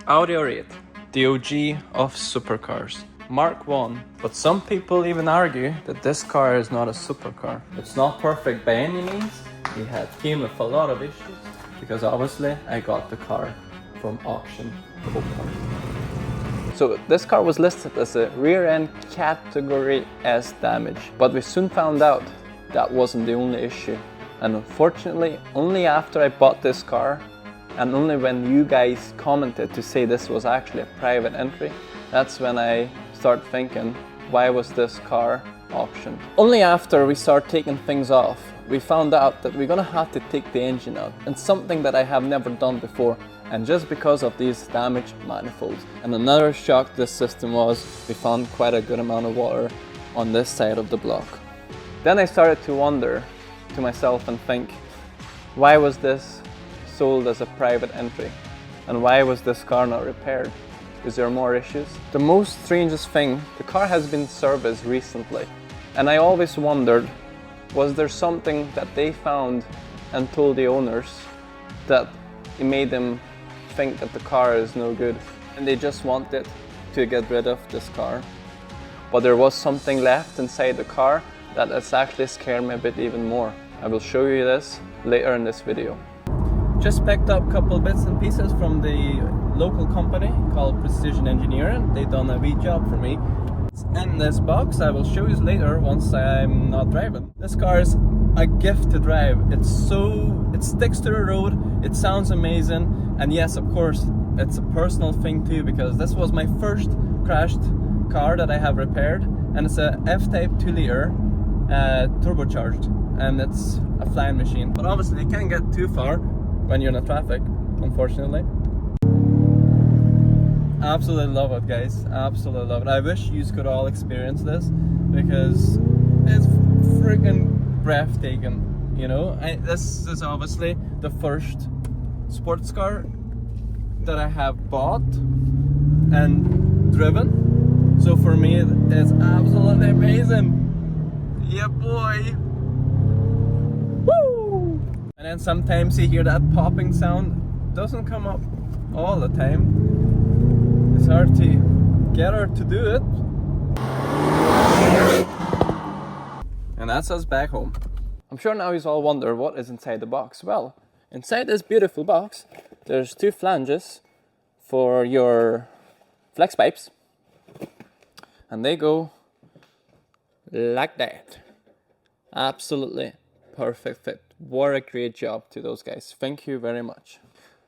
Audi R8, the OG of supercars. Mark 1, but some people even argue that this car is not a supercar. It's not perfect by any means. It came with a lot of issues because obviously I got the car from auction Copart. So this car was listed as a rear end category S damage, but we soon found out that wasn't the only issue. And unfortunately, only after I bought this car and only when you guys commented to say this was actually a private entry, that's when I start thinking, why was this car auctioned? Only after we start taking things off, we found out that we're gonna have to take the engine out, and something that I have never done before, and just because of these damaged manifolds. And another shock to this system was we found quite a good amount of water on this side of the block. Then I started to wonder to myself and think, why was this sold as a private entry? And why was this car not repaired? Is there more issues? The most strangest thing, the car has been serviced recently, and I always wondered, was there something that they found and told the owners that it made them think that the car is no good and they just wanted to get rid of this car? But there was something left inside the car that has actually scared me a bit even more. I will show you this later in this video. Just picked up a couple bits and pieces from the local company called Precision Engineering. They've done a wee job for me. It's in this box. I will show you later once I'm not driving. This car is a gift to drive. It sticks to the road, it sounds amazing, and yes, of course, it's a personal thing too, because this was my first crashed car that I have repaired, and it's a F-Type 2-liter turbocharged, and it's a flying machine. But obviously you can't get too far when you're in the traffic, unfortunately. Absolutely love it, guys. Absolutely love it. I wish you could all experience this because it's freaking breathtaking, you know. This is obviously the first sports car that I have bought and driven. So for me, it's absolutely amazing. Yeah, boy. Woo! And then sometimes you hear that popping sound. Doesn't come up all the time. It's hard to get her to do it. And that's us back home. I'm sure now you all wonder what is inside the box. Well, inside this beautiful box, there's two flanges for your flex pipes. And they go like that. Absolutely perfect fit. What a great job to those guys. Thank you very much.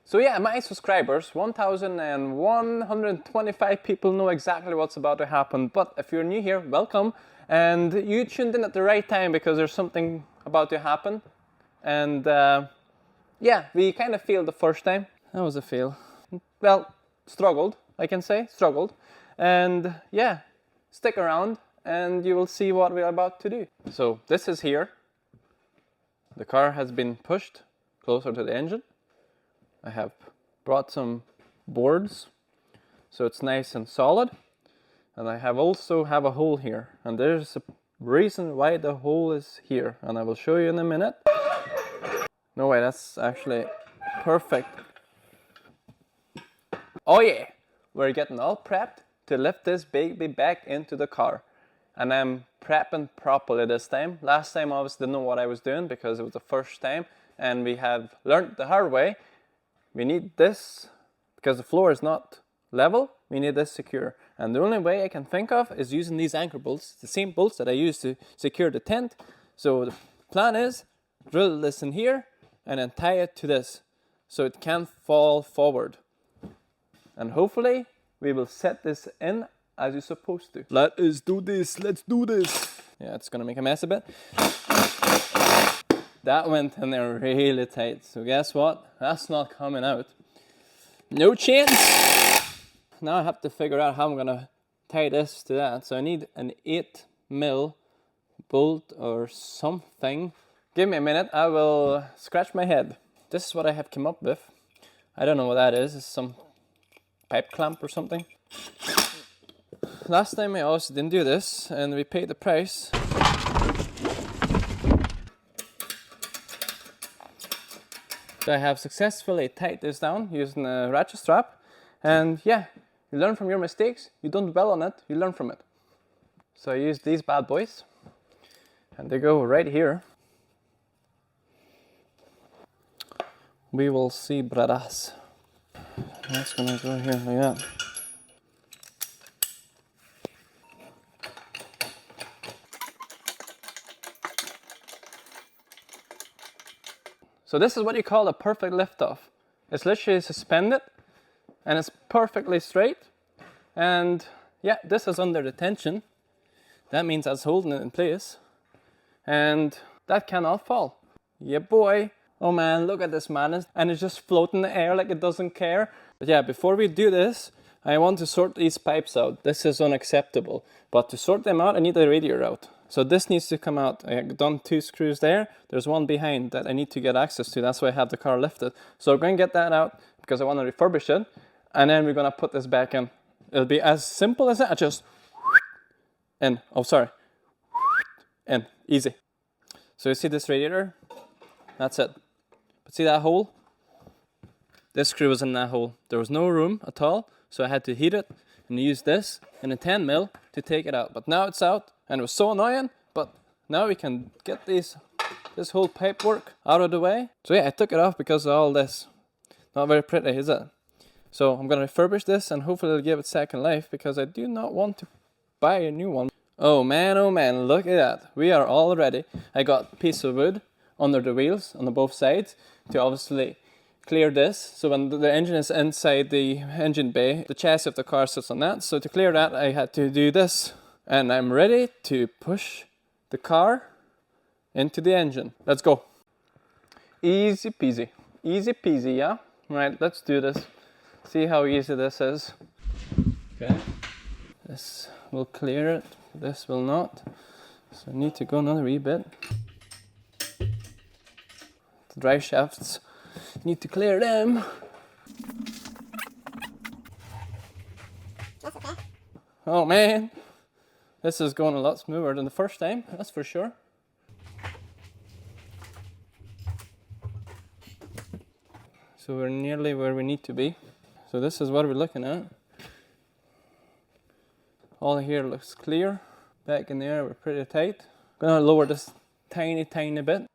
So yeah, my subscribers, 1,125 people know exactly what's about to happen. But if you're new here, welcome. And you tuned in at the right time because there's something about to happen. And yeah, we kind of failed the first time. That was a fail. Well, struggled, I can say, struggled. And yeah, stick around and you will see what we're about to do. So this is here. The car has been pushed closer to the engine. I have brought some boards so it's nice and solid, and I also have a hole here, and there's a reason why the hole is here, and I will show you in a minute. No way, that's actually perfect. Oh yeah, we're getting all prepped to lift this baby back into the car, and I'm prepping properly this time. Last time I obviously didn't know what I was doing because it was the first time, and we have learned the hard way. We need this, because the floor is not level, we need this secure. And the only way I can think of is using these anchor bolts, the same bolts that I used to secure the tent. So the plan is, drill this in here, and then tie it to this, so it can't fall forward. And hopefully, we will set this in as you're supposed to. Let us do this, let's do this. Yeah, it's gonna make a mess a bit. That went in there really tight, so guess what? That's not coming out. No chance! Now I have to figure out how I'm gonna tie this to that. So I need an 8mm bolt or something. Give me a minute, I will scratch my head. This is what I have come up with. I don't know what that is. It's some pipe clamp or something. Last time I also didn't do this, and we paid the price. So I have successfully tied this down using a ratchet strap, And yeah, you learn from your mistakes. You don't dwell on it, you learn from it. So I use these bad boys, and they go right here. We will see, brothers. That's gonna go here like that. So this is what you call a perfect lift-off. It's literally suspended and it's perfectly straight. And yeah, this is under the tension. That means that's holding it in place. And that cannot fall. Yeah, boy. Oh man, look at this madness. And it's just floating in the air like it doesn't care. But yeah, before we do this, I want to sort these pipes out. This is unacceptable. But to sort them out, I need the radiator out. So this needs to come out. I've done 2 screws there. There's one behind that I need to get access to. That's why I have the car lifted. So we're going to get that out because I want to refurbish it. And then we're going to put this back in. It'll be as simple as that. Just in. Oh, sorry. In. Easy. So you see this radiator? That's it. But see that hole? This screw was in that hole. There was no room at all. So I had to heat it and use this in a 10mm to take it out. But now it's out. And it was so annoying, but now we can get this whole pipe work out of the way. So yeah, I took it off because of all this. Not very pretty, is it? So I'm gonna refurbish this and hopefully it'll give it second life because I do not want to buy a new one. Oh man, look at that. We are all ready. I got a piece of wood under the wheels on the both sides to obviously clear this. So when the engine is inside the engine bay, the chassis of the car sits on that. So to clear that, I had to do this. And I'm ready to push the car into the engine. Let's go. Easy peasy. Easy peasy, yeah? Right, let's do this. See how easy this is. Okay. This will clear it. This will not. So I need to go another wee bit. The drive shafts, need to clear them. That's okay. Oh man. This is going a lot smoother than the first time, that's for sure. So we're nearly where we need to be. So this is what we're looking at. All here looks clear. Back in there we're pretty tight. Gonna lower this tiny bit.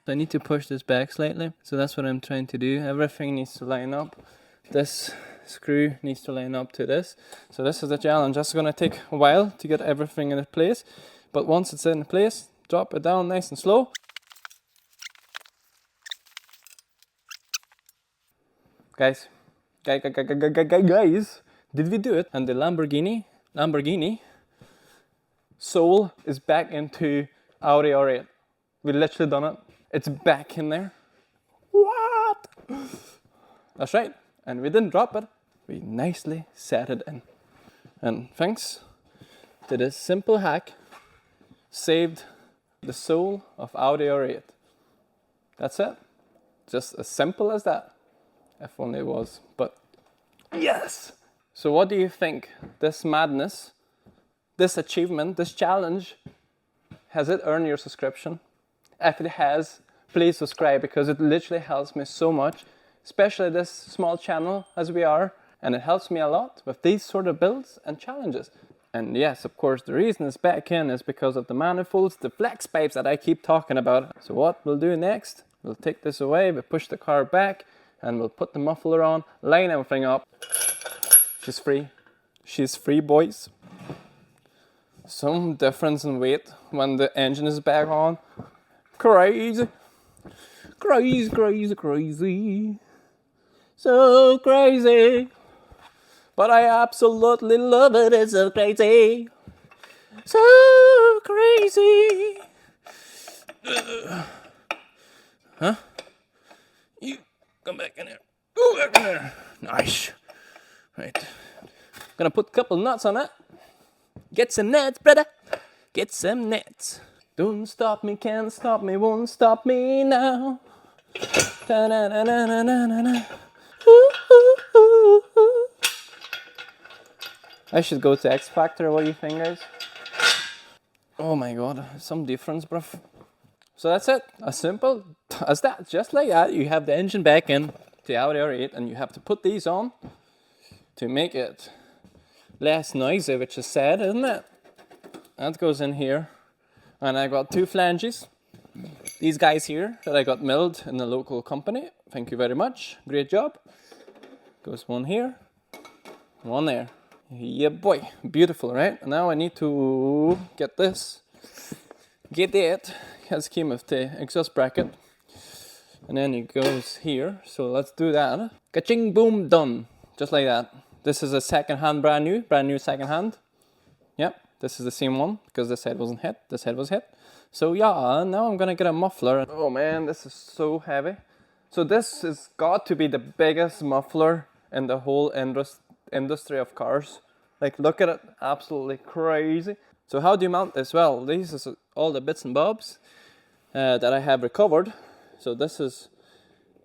I need to push this back slightly. So that's what I'm trying to do. Everything needs to line up. This screw needs to line up to this. So this is the challenge. That's going to take a while to get everything in place. But once it's in place, drop it down nice and slow. Guys, did we do it? And the Lamborghini soul is back into Audi R8. We literally done it. It's back in there. What? That's right. And we didn't drop it, we nicely set it in. And thanks to this simple hack, saved the soul of Audi R8. That's it. Just as simple as that. If only it was, but yes! So what do you think? This madness, this achievement, this challenge, has it earned your subscription? If it has, please subscribe because it literally helps me so much. Especially this small channel as we are, and it helps me a lot with these sort of builds and challenges. And yes, of course, the reason it's back in is because of the manifolds, the flex pipes that I keep talking about. So what we'll do next, we'll take this away, we'll push the car back, and we'll put the muffler on, line everything up. She's free. She's free, boys. Some difference in weight when the engine is back on. Crazy. Crazy. So crazy, but I absolutely love it. It's so crazy, so crazy. Huh? You come back in there. Go back in there. Nice. Right. Gonna put a couple nuts on that. Get some nuts, brother. Get some nuts. Don't stop me, can't stop me, won't stop me now. Da-na-na-na-na-na-na. I should go to X Factor, what do you think, guys? Oh my god, some difference, bruv. So that's it, as simple as that. Just like that, you have the engine back in the Audi R8, and you have to put these on to make it less noisy, which is sad, isn't it? That goes in here, and I got 2 flanges. These guys here that I got milled in the local company. Thank you very much, great job. Goes one here, one there. Yeah boy, beautiful, right? Now I need to get this. Get it. Has came with the exhaust bracket, and then it goes here. So let's do that. Ka-ching, boom, done. Just like that. This is a second hand, brand new second hand. Yep, this is the same one because this head wasn't hit. This head was hit. So yeah, now I'm gonna get a muffler. Oh man, this is so heavy. So this has got to be the biggest muffler in the whole industry of cars. Like, look at it, absolutely crazy. So how do you mount this? Well, these is all the bits and bobs that I have recovered. So this is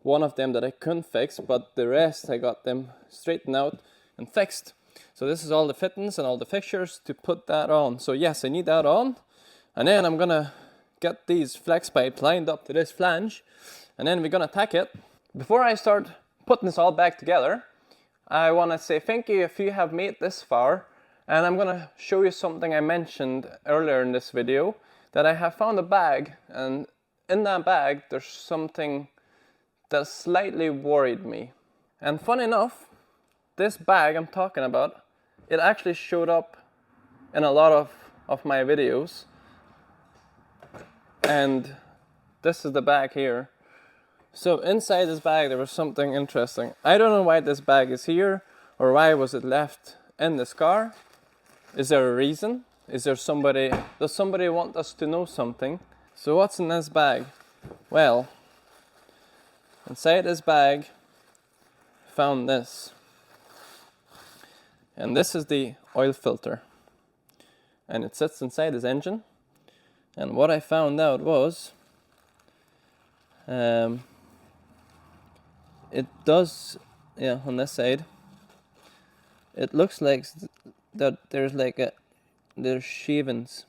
one of them that I couldn't fix, but the rest I got them straightened out and fixed. So this is all the fittings and all the fixtures to put that on. So yes, I need that on, and then I'm gonna get these flex pipes lined up to this flange, and then we're gonna tack it. Before I start putting this all back together, I want to say thank you if you have made this far, and I'm gonna show you something I mentioned earlier in this video, that I have found a bag, and in that bag there's something that slightly worried me. And fun enough, this bag I'm talking about, it actually showed up in a lot of my videos, and this is the bag here. So inside this bag there was something interesting. I don't know why this bag is here, or why was it left in this car. Is there a reason? Is there somebody, does somebody want us to know something? So what's in this bag? Well, inside this bag, found this. And this is the oil filter. And it sits inside this engine. And what I found out was, it does, yeah, on this side, it looks like that there's shavings.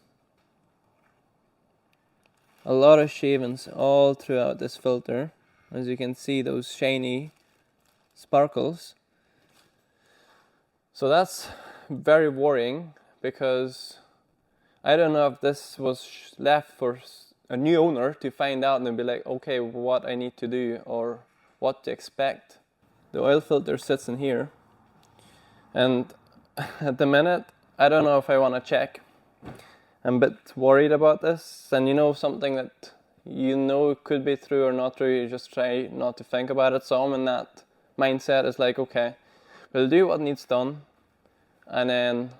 A lot of shavings all throughout this filter. As you can see, those shiny sparkles. So that's very worrying, because I don't know if this was left for a new owner to find out and be like, okay, what I need to do or what to expect. The oil filter sits in here, and at the minute I don't know if I want to check. I'm a bit worried about this, and you know, something that you know could be true or not true, you just try not to think about it. So I'm in that mindset. It's like, okay, we'll do what needs done, and then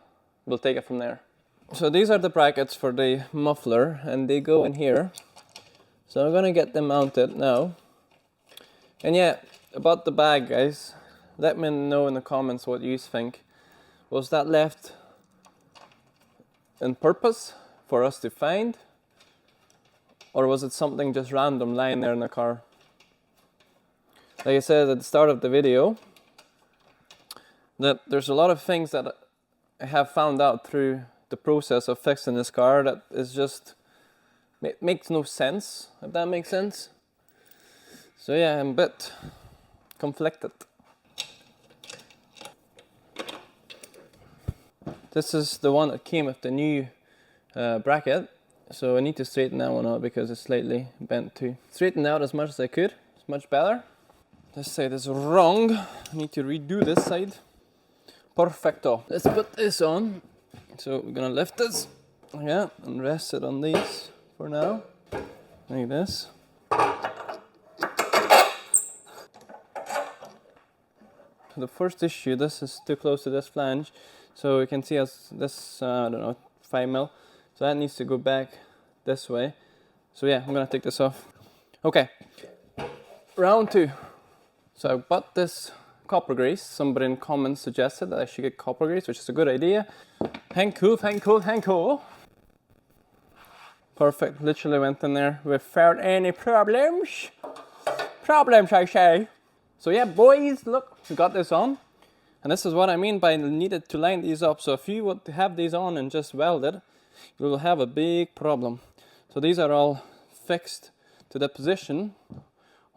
we'll take it from there. So these are the brackets for the muffler, and they go in here. So I'm gonna get them mounted now. And yeah, about the bag, guys, let me know in the comments what you think. Was that left on purpose for us to find, or was it something just random lying there in the car? Like I said at the start of the video, that there's a lot of things that I have found out through the process of fixing this car that is just makes no sense, if that makes sense. So yeah, I'm a bit conflicted. This is the one that came with the new bracket, so I need to straighten that one out because it's slightly bent too. Straighten out as much as I could, it's much better. This side is wrong, I need to redo this side. Perfecto. Let's put this on. So we're gonna lift this, yeah, and rest it on these for now, like this. The first issue, this is too close to this flange, so you can see as this, I don't know, 5mm, so that needs to go back this way. So yeah, I'm gonna take this off. Okay, round 2. So I bought this copper grease. Somebody in comments suggested that I should get copper grease, which is a good idea. Thank you. Perfect, literally went in there without any problems. I say. So yeah, boys, look, we got this on. And this is what I mean by needed to line these up. So if you would have these on and just weld it, you will have a big problem. So these are all fixed to the position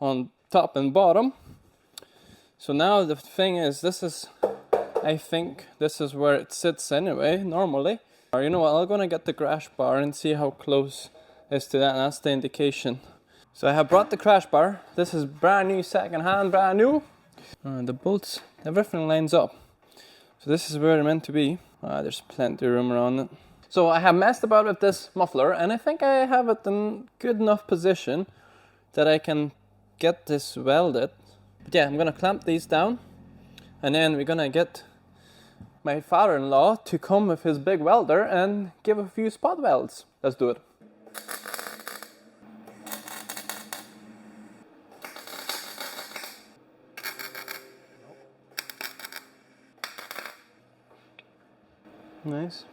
on top and bottom. So now the thing is, I think this is where it sits anyway, normally. Or you know what, I'm gonna get the crash bar and see how close it is to that, and that's the indication. So I have brought the crash bar. This is brand new, second hand, brand new. The bolts, everything lines up. So this is where they're meant to be. There's plenty of room around it. So I have messed about with this muffler, and I think I have it in good enough position that I can get this welded. But yeah, I'm gonna clamp these down, and then we're gonna get my father-in-law to come with his big welder and give a few spot welds. Let's do it. Nice.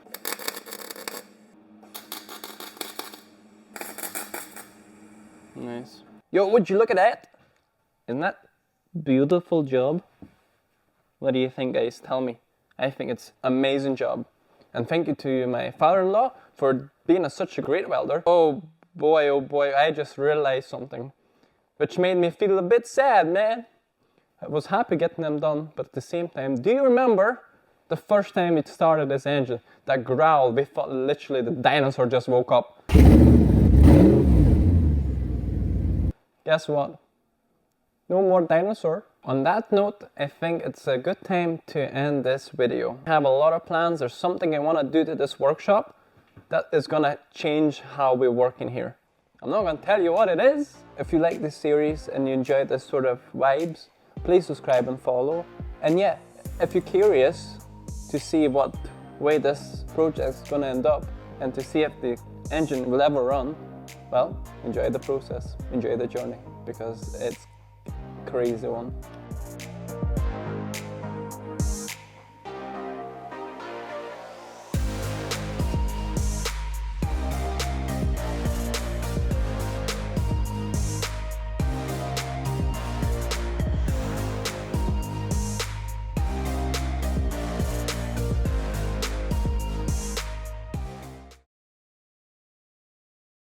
Nice. Yo, would you look at that? Isn't that beautiful job? What do you think, guys? Tell me. I think it's amazing job. And thank you to my father-in-law for being such a great welder. Oh boy, I just realized something, which made me feel a bit sad, man. I was happy getting them done, but at the same time, do you remember the first time it started this engine? That growl, we thought literally the dinosaur just woke up. Guess what? No more dinosaur. On that note, I think it's a good time to end this video. I have a lot of plans. There's something I want to do to this workshop that is going to change how we work in here. I'm not going to tell you what it is. If you like this series and you enjoy this sort of vibes, please subscribe and follow. And yeah, if you're curious to see what way this project is going to end up and to see if the engine will ever run, well, enjoy the process, enjoy the journey, because it's a crazy one.